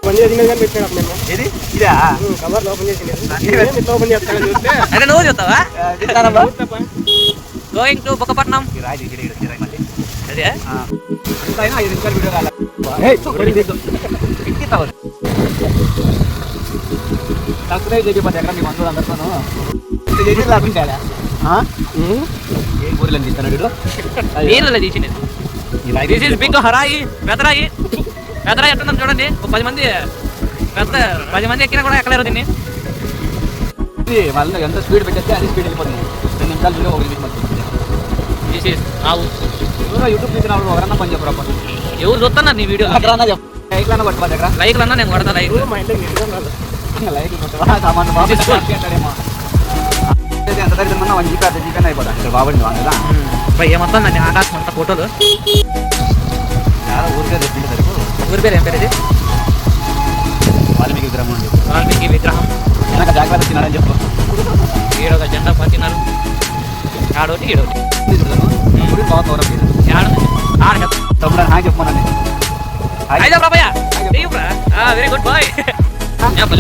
పని చేసినది కానీ పెట్టాడు మేము. ఇది ఇదా కవర్ ఓపెన్ చేసినది ఇట్లా ఓపెన్ చేస్తాను చూస్తే అదే నువ్వు చూస్తావా? Going to Bukkapatnam. అదే 5 నిమిషాలు వీడియో రాలే. సబ్స్క్రైబ్ చేయకపోతే ఎక్కడ మీ బంధువులు అందరితోనూ చేసి లాభించాలా? ఏం కూరలు అనిపిస్తున్నాడు నీళ్ళలో తీసినది. దిస్ ఇస్ బిగ్ హరాయి పెదరాయి. పెదరాయి ఎట్టున్నాం చూడండి. 10 మంది పెద్ద 10 మంది ఎక్కినా కూడా ఎక్కలేరు దీన్ని. వాళ్ళు ఎంత స్పీడ్ పెట్టేస్తే అది స్పీడ్ వెళ్ళిపోతుంది. 2 నిమిషాలు వీడియో 1 నిమిషం పడుతుంది. దిస్ ఇస్ ఆవు. యూట్యూబ్ చూసినప్పుడు ఎవరన్నా పని చెప్పరు. ఎవరు చూస్తున్నారు నీ వీడియో? లైక్లన్నా కొట్టు దగ్గర. లైక్లు అన్నా నేను కొడతా. లైక్ మా ఇంట్లో లైక్ సామాన్లు బాబు ఎంత దగ్గర 1 జీబీ 2 జీబీ అయిపోతా ఇక్కడ బాబుని వాంగదా ఏమంతా నన్ను ఆకాశం అంతా ఫోటోలు. ఊరి పేరు చెప్పింది సరిపో. ఊరి పేరు ఏం పేరు ఇది? వాల్మీకి విగ్రహం అండి. వాల్మీకి విగ్రహం. వెనక జాగ్రత్త తిన్నాడని చెప్పు. ఈడొక జెండా పట్టినారు. ఆడోటి ఈడోటి బాగా కవర్ తమ్ముడు హాయ్ చెప్పమనండి. అయితే ప్రభయ్య వెరీ గుడ్ బాయ్.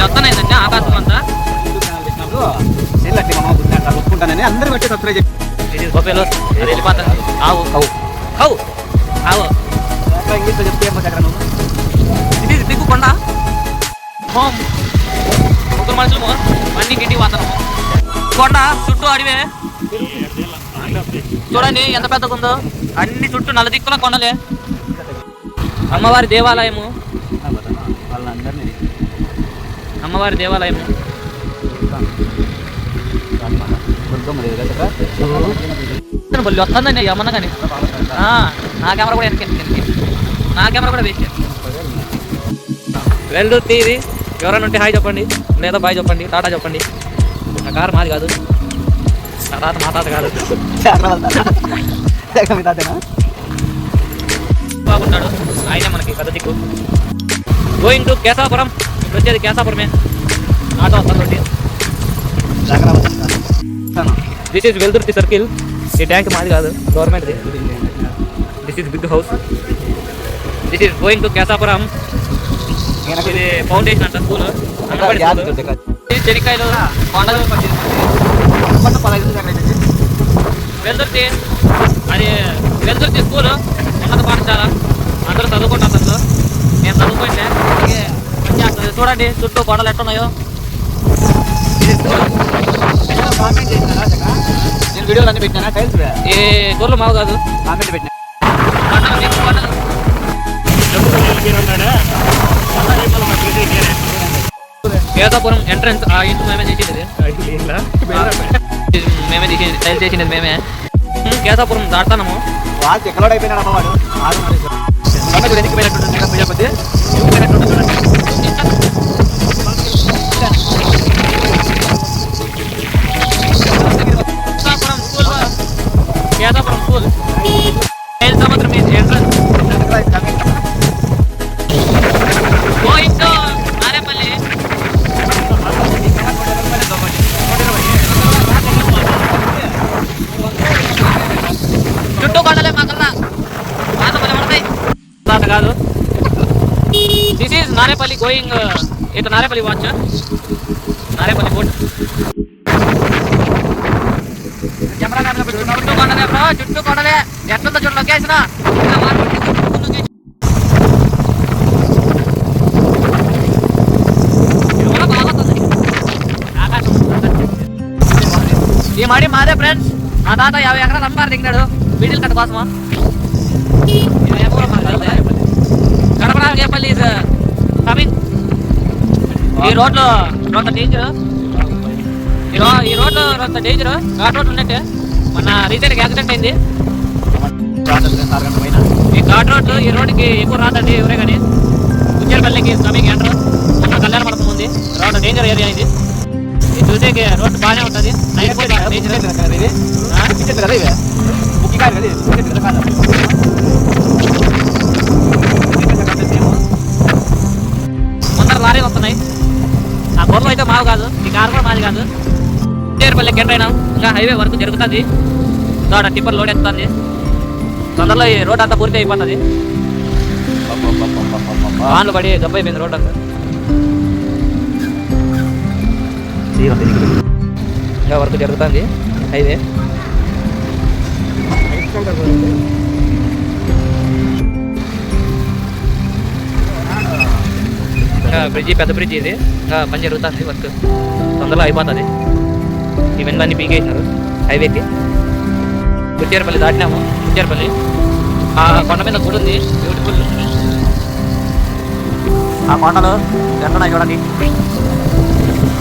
వస్తున్నాయిందండి ఆకాశం అంతా. ఒప్పుకుంటానని అందరూ పెట్టి సబ్స్క్రైబ్ చేసి ఇది గొప్పలో అది వెళ్ళిపోతుంది. ఆవు కౌ కౌ ఆవు ఇంగ్లీష్లో చెప్తే దగ్గర నువ్వు ఇది దిగ్గు కొండ హోమ్ ముగ్గురు మనుషులు అన్ని గిట్టి వాతనము. కొండ చుట్టూ అడివే చూడండి ఎంత పెద్దగా ఉందో. అన్ని చుట్టూ 4 దిక్కుల కొండలే. అమ్మవారి దేవాలయము. అమ్మవారి దేవాలయము. బల్లి వస్తుందండి ఏమన్నా కానీ. నా కెమెరా కూడా వెనక్కి. నా కెమెరా కూడా వేస్ట్. వెల్దుర్తి ఇది. ఎవరైనా ఉంటే హాయ్ చెప్పండి, లేదా బాయ్ చెప్పండి, టాటా చెప్పండి. నా కారు మాది కాదు, నా తాత మా తాత కాదు. బాగుంటాడు ఆయనే మనకి పెద్ద దిక్కు. Going to Keshapuram. ఇప్పుడు వచ్చేది కేశాపురమే. ఆటో వస్తుంది. This is Veldurthi circle. ఈ ట్యాంక్ మాది కాదు, గవర్నమెంట్ది. This is big house. This is going to Keshapuram. ఇది ఫౌండేషన్ అంట స్కూల్. చెనిక్కాయలు కొండలు. వెల్దుర్తి అది వెల్దుర్తి స్కూల్ ఉన్నత పాఠశాల. అందరూ చదువుకుంటారు అందులో. నేను చదువుకుంటే మంచిగా చూడండి చుట్టూ కొండలు ఎట్టున్నాయో. నేను వీడియోలు అన్ని పెట్టినా టైల్స్ ఈ గొర్రెలు మావు కాదు. కామెంట్ పెట్టినా కేదాపురం ఎంట్రన్స్. ఆ ఇంటి మేమే చేసింది. మేమే చేసింది. టైల్ చేసింది మేమే. కేదాపురం దాడతాము. వాళ్ళు ఎక్కడ అయిపోయినాడు అమ్మవాడు. వెనక్కి పోయినట్టు కేదాపురం స్కూల్ సముద్రం మీద ఎంట్రన్స్. Going to Narepally. చుట్టూ కొండలే మాకల్లా మాతపల్లి పడతాయి కాదు. దిస్ ఈజ్ నారేపల్లి గోయింగ్ ఇటు నారేపల్లి వాచ్. నారేపల్లి బోట్. చుట్టూ కొండలే బ్రో, చుట్టూ కొండలే. ఎట్లుందో చూడు లొకేషన్. ఈ మడి మాదే ఫ్రెండ్స్. మా తాత 50 ఎకరాలు అమ్మారు దిగినాడు మిడిల్ కట్ కోసమా. Kadapa Nagepalli is coming. ఈ రోడ్లో కొంత డేంజర్. ఈ రోడ్లో కొంత డేంజర్. ఘాట్ రోడ్ ఉన్నట్టే. మొన్న రీసెంట్గా యాక్సిడెంట్ అయింది. ఈ ఘాట్ రోడ్ ఈ రోడ్డుకి ఎక్కువ రాదండి ఎవరే కానీ. ఉచ్చేరపల్లికి కమింగ్ ఎంటర్. మొన్న కళ్యాణ మండపం ఉంది. రోడ్ డేంజర్ ఏరియా ఇది. ఇది చూసేకి రోడ్డు బాగానే ఉంటుంది. ముందర లారీలు వస్తున్నాయి. ఆ గొర్రెలు అయితే మావు కాదు. ఈ కారు కూడా మాది కాదు. ఉచ్చేరపల్లికి ఎంటర్ అయినాం. ఇంకా హైవే వరకు జరుగుతుంది. తోట టిప్పర్ లోడ్ ఎత్తుంది. తొందరలో ఈ రోడ్ అంతా పూర్తి అయిపోతుంది. వాన్లు పడి దెబ్బ అయిపోయింది రోడ్ అంతా. ఇంకా వర్క్ జరుగుతుంది హైవే. ఇంకా బ్రిడ్జి పెద్ద బ్రిడ్జి ఇది, ఇంకా పని జరుగుతుంది, వర్క్ తొందరలో అయిపోతుంది. ఇవన్నీ అన్ని పీకేసినారు హైవేకి. కుచ్చేరపల్లి దాటినాము. కుచ్చేరపల్లి ఆ కొండ మీద గుడి ఉంది, బ్యూటిఫుల్. ఆ కొండలు ఎట్లున్నాయి చూడండి.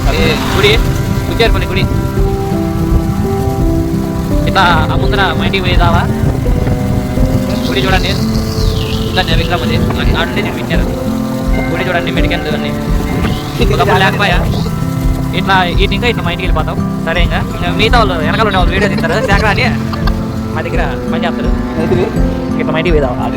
అది గుడి, కుచ్చేరపల్లి గుడి. ఇట్లా ఆ ముందర మా ఇంటికి పోయేదావా గుడి చూడండి. ఇంకా విగ్రహం ఉంది, ఆడుండి నేను పెట్టాను. గుడి చూడండి, మెడికల్ అన్నీ ఒకప్పుడు లేకపోయా. ఇట్లా ఇంకా ఇట్లా మా ఇంటికి వెళ్ళిపోతాం. సరే ఇంకా మిగతా వాళ్ళు వెనకాల ఉండే వాళ్ళు వీడియో తీస్తారు, శాఖ అని మా దగ్గర పని చేస్తారు. ఇట్లా మా ఇంటికి పోయేదావా.